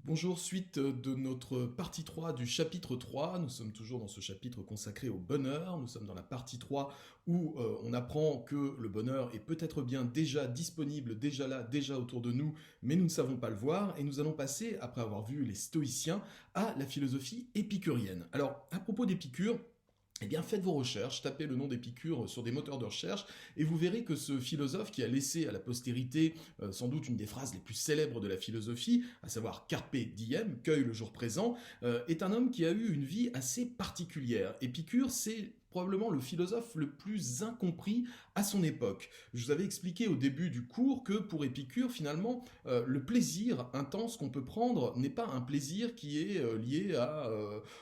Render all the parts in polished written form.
Bonjour, suite de notre partie 3 du chapitre 3. Nous sommes toujours dans ce chapitre consacré au bonheur. Nous sommes dans la partie 3 où on apprend que le bonheur est peut-être bien déjà disponible, déjà là, déjà autour de nous, mais nous ne savons pas le voir. Et nous allons passer, après avoir vu les stoïciens, à la philosophie épicurienne. Alors, à propos d'Épicure, eh bien, faites vos recherches, tapez le nom d'Épicure sur des moteurs de recherche, et vous verrez que ce philosophe qui a laissé à la postérité sans doute une des phrases les plus célèbres de la philosophie, à savoir Carpe diem, cueille le jour présent, est un homme qui a eu une vie assez particulière. Épicure, c'est probablement le philosophe le plus incompris à son époque. Je vous avais expliqué au début du cours que pour Épicure, finalement, le plaisir intense qu'on peut prendre n'est pas un plaisir qui est lié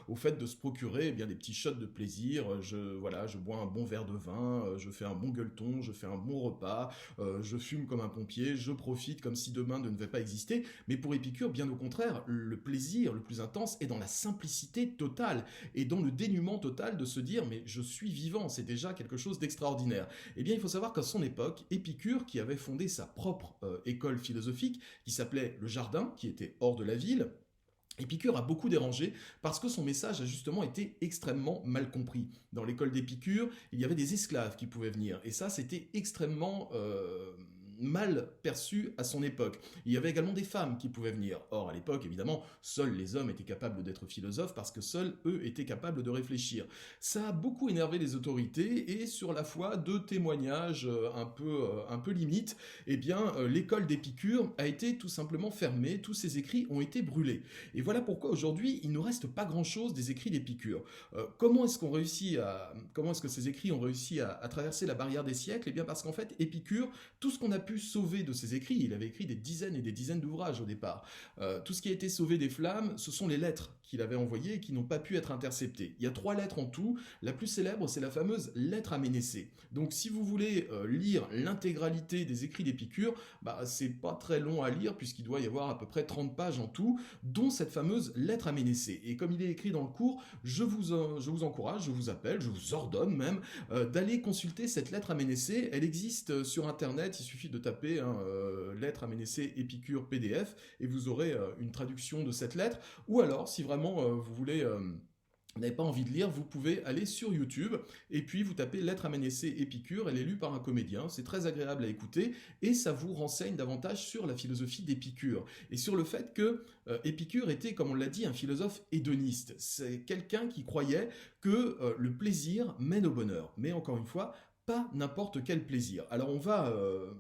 au fait de se procurer bien des petits shots de plaisir. Je bois un bon verre de vin, je fais un bon gueuleton, je fais un bon repas, je fume comme un pompier, je profite comme si demain ne devait pas exister. Mais pour Épicure, bien au contraire, le plaisir le plus intense est dans la simplicité totale et dans le dénuement total de se dire mais je suis vivant, c'est déjà quelque chose d'extraordinaire. Eh bien, il faut savoir qu'à son époque, Épicure, qui avait fondé sa propre école philosophique, qui s'appelait le Jardin, qui était hors de la ville, Épicure a beaucoup dérangé parce que son message a justement été extrêmement mal compris. Dans l'école d'Épicure, il y avait des esclaves qui pouvaient venir, et ça c'était extrêmement mal perçu à son époque. Il y avait également des femmes qui pouvaient venir. Or, à l'époque, évidemment, seuls les hommes étaient capables d'être philosophes parce que seuls eux étaient capables de réfléchir. Ça a beaucoup énervé les autorités et sur la foi de témoignages un peu limites, eh bien, l'école d'Épicure a été tout simplement fermée, tous ses écrits ont été brûlés. Et voilà pourquoi aujourd'hui, il ne reste pas grand-chose des écrits d'Épicure. Comment est-ce que ces écrits ont réussi à traverser la barrière des siècles? Eh bien, parce qu'en fait, Épicure, tout ce qu'on a pu sauver de ses écrits, il avait écrit des dizaines et des dizaines d'ouvrages au départ, tout ce qui a été sauvé des flammes, ce sont les lettres qu'il avait envoyées et qui n'ont pas pu être interceptées. Il y a 3 lettres en tout, la plus célèbre c'est la fameuse lettre à Ménécée. Donc si vous voulez lire l'intégralité des écrits d'Épicure, c'est pas très long à lire puisqu'il doit y avoir à peu près 30 pages en tout, dont cette fameuse lettre à Ménécée. Et comme il est écrit dans le cours, je vous encourage, je vous appelle, je vous ordonne même d'aller consulter cette lettre à Ménécée. Elle existe sur internet, il suffit de taper lettre à Ménécée Épicure PDF et vous aurez une traduction de cette lettre. Ou alors, si vraiment vous n'avez pas envie de lire, vous pouvez aller sur YouTube et puis vous tapez Lettre à Ménécée Épicure, elle est lue par un comédien, c'est très agréable à écouter et ça vous renseigne davantage sur la philosophie d'Épicure et sur le fait que Épicure était, comme on l'a dit, un philosophe hédoniste. C'est quelqu'un qui croyait que le plaisir mène au bonheur. Mais encore une fois, pas n'importe quel plaisir. Alors on va euh,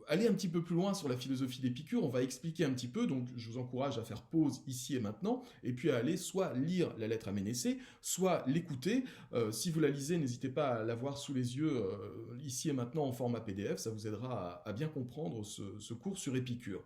aller un petit peu plus loin sur la philosophie d'Épicure, on va expliquer un petit peu, donc je vous encourage à faire pause ici et maintenant, et puis à aller soit lire la lettre à Ménécée, soit l'écouter. Si vous la lisez, n'hésitez pas à l'avoir sous les yeux ici et maintenant en format PDF, ça vous aidera à bien comprendre ce cours sur Épicure.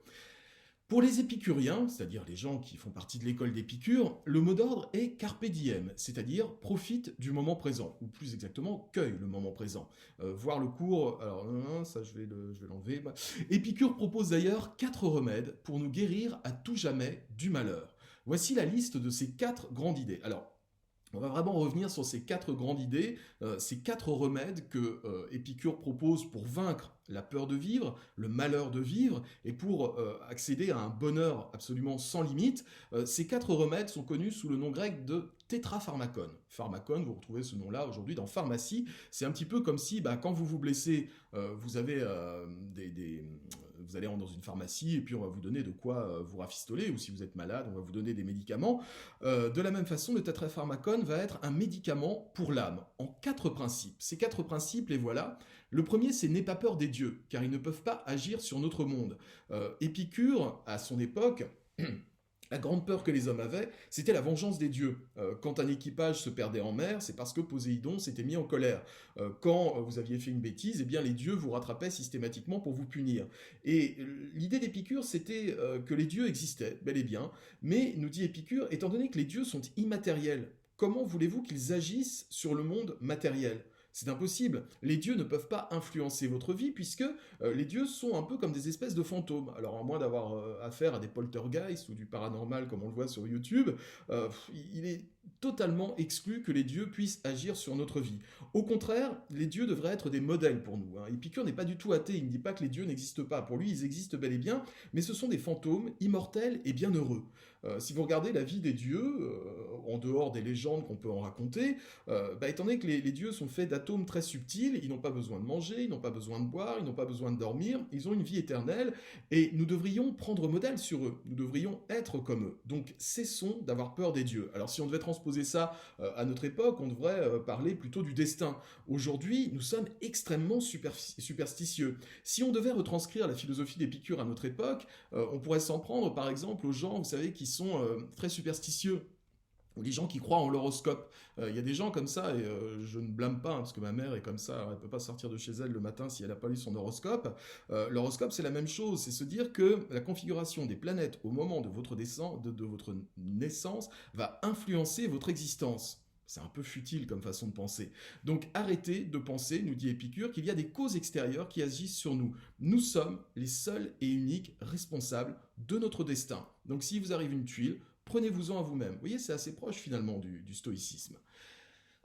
Pour les épicuriens, c'est-à-dire les gens qui font partie de l'école d'Épicure, le mot d'ordre est carpe diem, c'est-à-dire profite du moment présent, ou plus exactement cueille le moment présent. Voir le cours, alors ça je vais l'enlever. Épicure propose d'ailleurs 4 remèdes pour nous guérir à tout jamais du malheur. Voici la liste de ces 4 grandes idées. Alors, on va vraiment revenir sur ces 4 grandes idées, ces 4 remèdes que Épicure propose pour vaincre la peur de vivre, le malheur de vivre, et pour accéder à un bonheur absolument sans limite. Ces 4 remèdes sont connus sous le nom grec de tétrapharmacone. Pharmacone, vous retrouvez ce nom-là aujourd'hui dans pharmacie. C'est un petit peu comme si, quand vous vous blessez, vous avez vous allez dans une pharmacie et puis on va vous donner de quoi vous rafistoler, ou si vous êtes malade, on va vous donner des médicaments. De la même façon, le tétrapharmacone va être un médicament pour l'âme, en 4 principes. Ces 4 principes, les voilà. Le premier, c'est n'aie pas peur des dieux, car ils ne peuvent pas agir sur notre monde. Épicure, à son époque, la grande peur que les hommes avaient, c'était la vengeance des dieux. Quand un équipage se perdait en mer, c'est parce que Poséidon s'était mis en colère. Quand vous aviez fait une bêtise, eh bien les dieux vous rattrapaient systématiquement pour vous punir. Et l'idée d'Épicure, c'était que les dieux existaient, bel et bien, mais, nous dit Épicure, étant donné que les dieux sont immatériels, comment voulez-vous qu'ils agissent sur le monde matériel ? C'est impossible. Les dieux ne peuvent pas influencer votre vie puisque les dieux sont un peu comme des espèces de fantômes. Alors à moins d'avoir affaire à des poltergeists ou du paranormal comme on le voit sur YouTube, il est totalement exclu que les dieux puissent agir sur notre vie. Au contraire, les dieux devraient être des modèles pour nous. Épicure n'est pas du tout athée, il ne dit pas que les dieux n'existent pas. Pour lui, ils existent bel et bien, mais ce sont des fantômes immortels et bienheureux. Si vous regardez la vie des dieux, en dehors des légendes qu'on peut en raconter, étant donné que les dieux sont faits d'atomes très subtils, ils n'ont pas besoin de manger, ils n'ont pas besoin de boire, ils n'ont pas besoin de dormir, ils ont une vie éternelle, et nous devrions prendre modèle sur eux, nous devrions être comme eux. Donc cessons d'avoir peur des dieux. Alors si on devait transposer ça à notre époque, on devrait parler plutôt du destin. Aujourd'hui, nous sommes extrêmement superstitieux. Si on devait retranscrire la philosophie d'Épicure à notre époque, on pourrait s'en prendre par exemple aux gens, vous savez, qui sont très superstitieux, ou les gens qui croient en l'horoscope. Il y a des gens comme ça, et je ne blâme pas, parce que ma mère est comme ça, elle ne peut pas sortir de chez elle le matin si elle n'a pas lu son horoscope. L'horoscope, c'est la même chose, c'est se dire que la configuration des planètes au moment de votre naissance va influencer votre existence. C'est un peu futile comme façon de penser. Donc arrêtez de penser, nous dit Épicure, qu'il y a des causes extérieures qui agissent sur nous. Nous sommes les seuls et uniques responsables de notre destin. Donc si vous arrive une tuile, prenez-vous-en à vous-même. Vous voyez, c'est assez proche finalement du stoïcisme.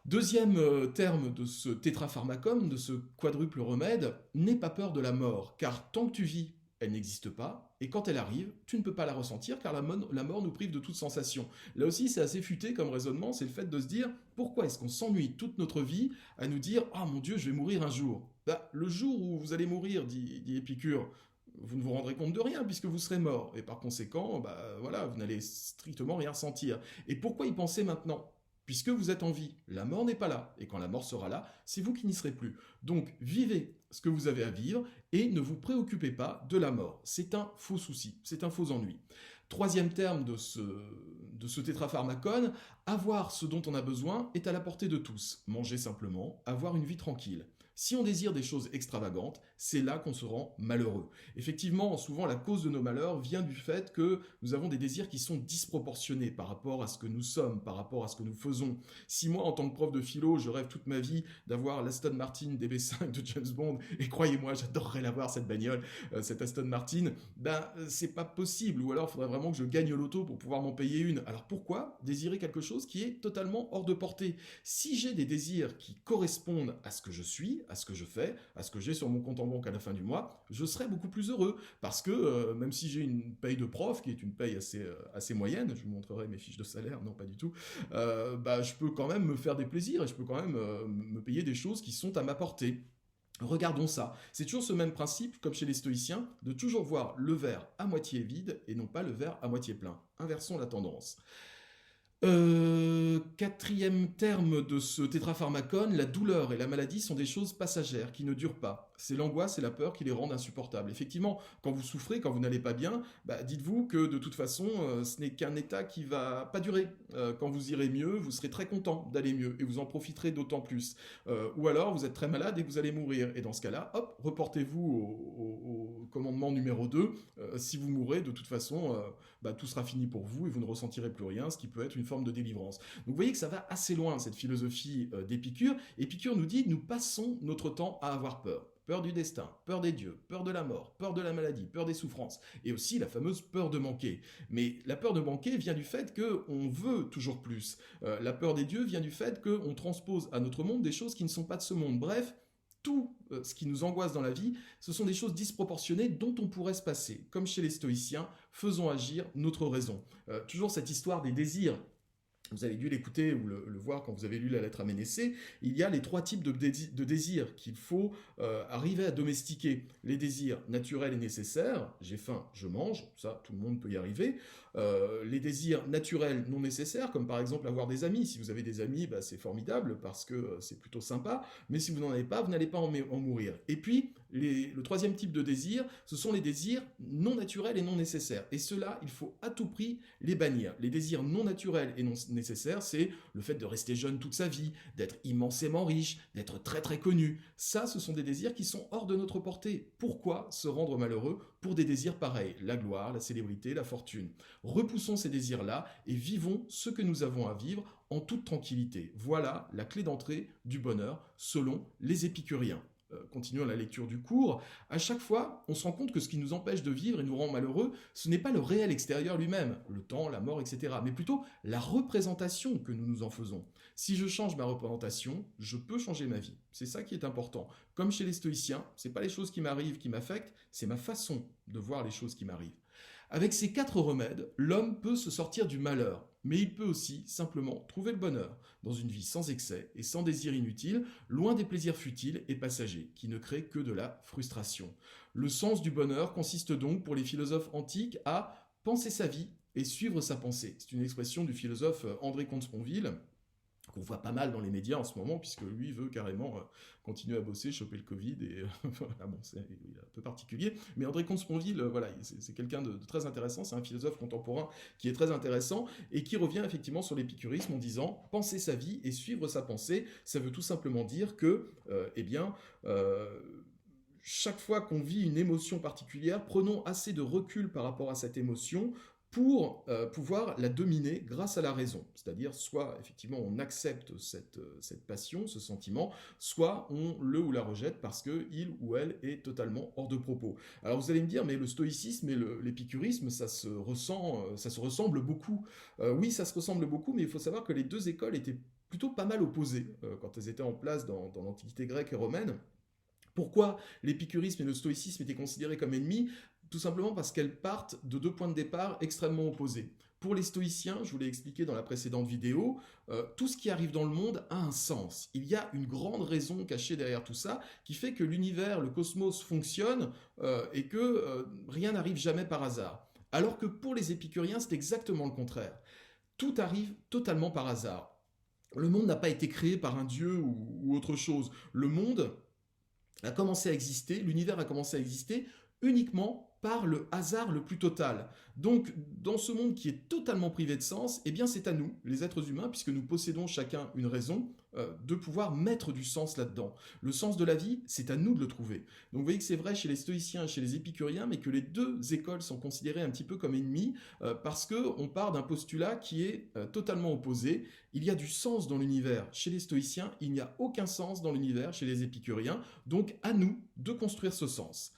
Deuxième terme de ce tétrapharmacum, de ce quadruple remède, n'aie pas peur de la mort, car tant que tu vis, elle n'existe pas, et quand elle arrive, tu ne peux pas la ressentir, car la mort nous prive de toute sensation. Là aussi, c'est assez futé comme raisonnement, c'est le fait de se dire, pourquoi est-ce qu'on s'ennuie toute notre vie à nous dire, ah mon Dieu, je vais mourir un jour. Le jour où vous allez mourir, dit Épicure, vous ne vous rendrez compte de rien puisque vous serez mort. Et par conséquent, voilà, vous n'allez strictement rien sentir. Et pourquoi y penser maintenant ? Puisque vous êtes en vie, la mort n'est pas là. Et quand la mort sera là, c'est vous qui n'y serez plus. Donc vivez ce que vous avez à vivre et ne vous préoccupez pas de la mort. C'est un faux souci, c'est un faux ennui. Troisième terme de ce tétrapharmacone, avoir ce dont on a besoin est à la portée de tous. Manger simplement, avoir une vie tranquille. Si on désire des choses extravagantes, c'est là qu'on se rend malheureux. Effectivement, souvent la cause de nos malheurs vient du fait que nous avons des désirs qui sont disproportionnés par rapport à ce que nous sommes, par rapport à ce que nous faisons. Si moi, en tant que prof de philo, je rêve toute ma vie d'avoir l'Aston Martin DB5 de James Bond, et croyez-moi, j'adorerais l'avoir cette bagnole, cette Aston Martin, c'est pas possible, ou alors il faudrait vraiment que je gagne au loto pour pouvoir m'en payer une. Alors pourquoi désirer quelque chose qui est totalement hors de portée ? Si j'ai des désirs qui correspondent à ce que je suis, à ce que je fais, à ce que j'ai sur mon compte en banque à la fin du mois, je serai beaucoup plus heureux. Parce que même si j'ai une paye de prof, qui est une paye assez moyenne, je vous montrerai mes fiches de salaire, non pas du tout, je peux quand même me faire des plaisirs et je peux quand même me payer des choses qui sont à ma portée. Regardons ça. C'est toujours ce même principe, comme chez les stoïciens, de toujours voir le verre à moitié vide et non pas le verre à moitié plein. Inversons la tendance. Quatrième terme de ce tétrapharmacone, la douleur et la maladie sont des choses passagères qui ne durent pas. C'est l'angoisse et la peur qui les rendent insupportables. Effectivement, quand vous souffrez, quand vous n'allez pas bien, dites-vous que de toute façon, ce n'est qu'un état qui va pas durer. Quand vous irez mieux, vous serez très content d'aller mieux et vous en profiterez d'autant plus. Ou alors, vous êtes très malade et vous allez mourir. Et dans ce cas-là, hop, reportez-vous au commandement numéro 2. Si vous mourrez, de toute façon, tout sera fini pour vous et vous ne ressentirez plus rien, ce qui peut être une forme de délivrance. Donc vous voyez que ça va assez loin, cette philosophie d'Épicure. Épicure nous dit, nous passons notre temps à avoir peur. Peur du destin, peur des dieux, peur de la mort, peur de la maladie, peur des souffrances, et aussi la fameuse peur de manquer. Mais la peur de manquer vient du fait qu'on veut toujours plus. La peur des dieux vient du fait qu'on transpose à notre monde des choses qui ne sont pas de ce monde. Bref, tout ce qui nous angoisse dans la vie, ce sont des choses disproportionnées dont on pourrait se passer. Comme chez les stoïciens, faisons agir notre raison. Toujours cette histoire des désirs. Vous avez dû l'écouter ou le voir quand vous avez lu la lettre à Ménécée. Il y a les 3 types de désirs qu'il faut arriver à domestiquer. Les désirs naturels et nécessaires, j'ai faim, je mange, ça tout le monde peut y arriver. Les désirs naturels non nécessaires, comme par exemple avoir des amis. Si vous avez des amis, c'est formidable parce que c'est plutôt sympa, mais si vous n'en avez pas, vous n'allez pas en mourir. Et puis, le 3e type de désir, ce sont les désirs non naturels et non nécessaires. Et ceux-là, il faut à tout prix les bannir. Les désirs non naturels et non nécessaires, c'est le fait de rester jeune toute sa vie, d'être immensément riche, d'être très très connu. Ça, ce sont des désirs qui sont hors de notre portée. Pourquoi se rendre malheureux pour des désirs pareils ? La gloire, la célébrité, la fortune. Repoussons ces désirs-là et vivons ce que nous avons à vivre en toute tranquillité. Voilà la clé d'entrée du bonheur selon les épicuriens. continuons la lecture du cours, à chaque fois, on se rend compte que ce qui nous empêche de vivre et nous rend malheureux, ce n'est pas le réel extérieur lui-même, le temps, la mort, etc., mais plutôt la représentation que nous nous en faisons. Si je change ma représentation, je peux changer ma vie. C'est ça qui est important. Comme chez les stoïciens, ce n'est pas les choses qui m'arrivent qui m'affectent, c'est ma façon de voir les choses qui m'arrivent. Avec ces 4 remèdes, l'homme peut se sortir du malheur, mais il peut aussi simplement trouver le bonheur, dans une vie sans excès et sans désir inutile, loin des plaisirs futiles et passagers, qui ne créent que de la frustration. Le sens du bonheur consiste donc, pour les philosophes antiques, à penser sa vie et suivre sa pensée. C'est une expression du philosophe André Comte-Sponville, qu'on voit pas mal dans les médias en ce moment, puisque lui veut carrément continuer à bosser, choper le Covid, et voilà, bon, c'est un peu particulier. Mais André Comte-Sponville, voilà, c'est quelqu'un de très intéressant, c'est un philosophe contemporain qui est très intéressant, et qui revient effectivement sur l'épicurisme en disant « penser sa vie et suivre sa pensée », ça veut tout simplement dire que, chaque fois qu'on vit une émotion particulière, prenons assez de recul par rapport à cette émotion pour pouvoir la dominer grâce à la raison. C'est-à-dire, soit effectivement on accepte cette passion, ce sentiment, soit on le ou la rejette parce qu'il ou elle est totalement hors de propos. Alors vous allez me dire, mais le stoïcisme et l'épicurisme, ça se ressemble beaucoup. Oui, ça se ressemble beaucoup, mais il faut savoir que les deux écoles étaient plutôt pas mal opposées quand elles étaient en place dans l'Antiquité grecque et romaine. Pourquoi l'épicurisme et le stoïcisme étaient considérés comme ennemis? Tout simplement parce qu'elles partent de 2 points de départ extrêmement opposés. Pour les stoïciens, je vous l'ai expliqué dans la précédente vidéo, tout ce qui arrive dans le monde a un sens. Il y a une grande raison cachée derrière tout ça qui fait que l'univers, le cosmos fonctionne et que rien n'arrive jamais par hasard. Alors que pour les épicuriens, c'est exactement le contraire. Tout arrive totalement par hasard. Le monde n'a pas été créé par un dieu ou autre chose. Le monde a commencé à exister, l'univers a commencé à exister uniquement par le hasard le plus total. Donc, dans ce monde qui est totalement privé de sens, eh bien c'est à nous, les êtres humains, puisque nous possédons chacun une raison, de pouvoir mettre du sens là-dedans. Le sens de la vie, c'est à nous de le trouver. Donc vous voyez que c'est vrai chez les stoïciens et chez les épicuriens, mais que les deux écoles sont considérées un petit peu comme ennemies, parce qu'on part d'un postulat qui est totalement opposé. Il y a du sens dans l'univers chez les stoïciens, il n'y a aucun sens dans l'univers chez les épicuriens, donc à nous de construire ce sens.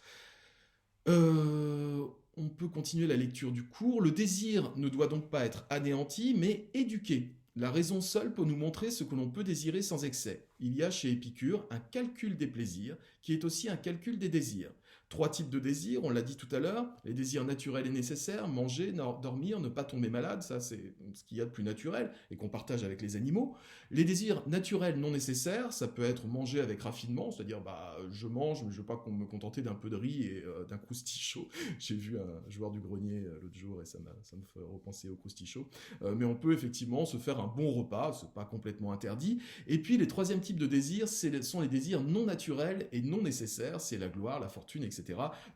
On peut continuer la lecture du cours. Le désir ne doit donc pas être anéanti, mais éduqué. La raison seule peut nous montrer ce que l'on peut désirer sans excès. Il y a chez Épicure un calcul des plaisirs, qui est aussi un calcul des désirs. 3 types de désirs, on l'a dit tout à l'heure, les désirs naturels et nécessaires, manger, dormir, ne pas tomber malade, ça c'est ce qu'il y a de plus naturel et qu'on partage avec les animaux. Les désirs naturels non nécessaires, ça peut être manger avec raffinement, c'est-à-dire je mange, mais je ne veux pas me contenter d'un peu de riz et d'un croustichaud. J'ai vu un joueur du grenier l'autre jour et ça me fait repenser au croustichaud. Mais on peut effectivement se faire un bon repas, c'est pas complètement interdit. Et puis les 3e types de désirs, sont les désirs non naturels et non nécessaires, c'est la gloire, la fortune, etc.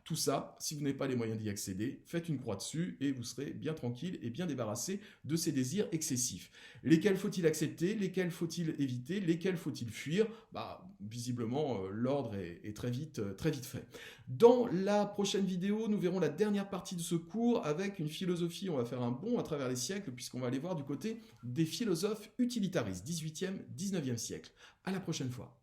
Tout ça, si vous n'avez pas les moyens d'y accéder, faites une croix dessus et vous serez bien tranquille et bien débarrassé de ces désirs excessifs. Lesquels faut-il accepter? Lesquels faut-il éviter? Lesquels faut-il fuir? Visiblement, l'ordre est très vite fait. Dans la prochaine vidéo, nous verrons la dernière partie de ce cours avec une philosophie. On va faire un bond à travers les siècles puisqu'on va aller voir du côté des philosophes utilitaristes, 18e, 19e siècle. À la prochaine fois.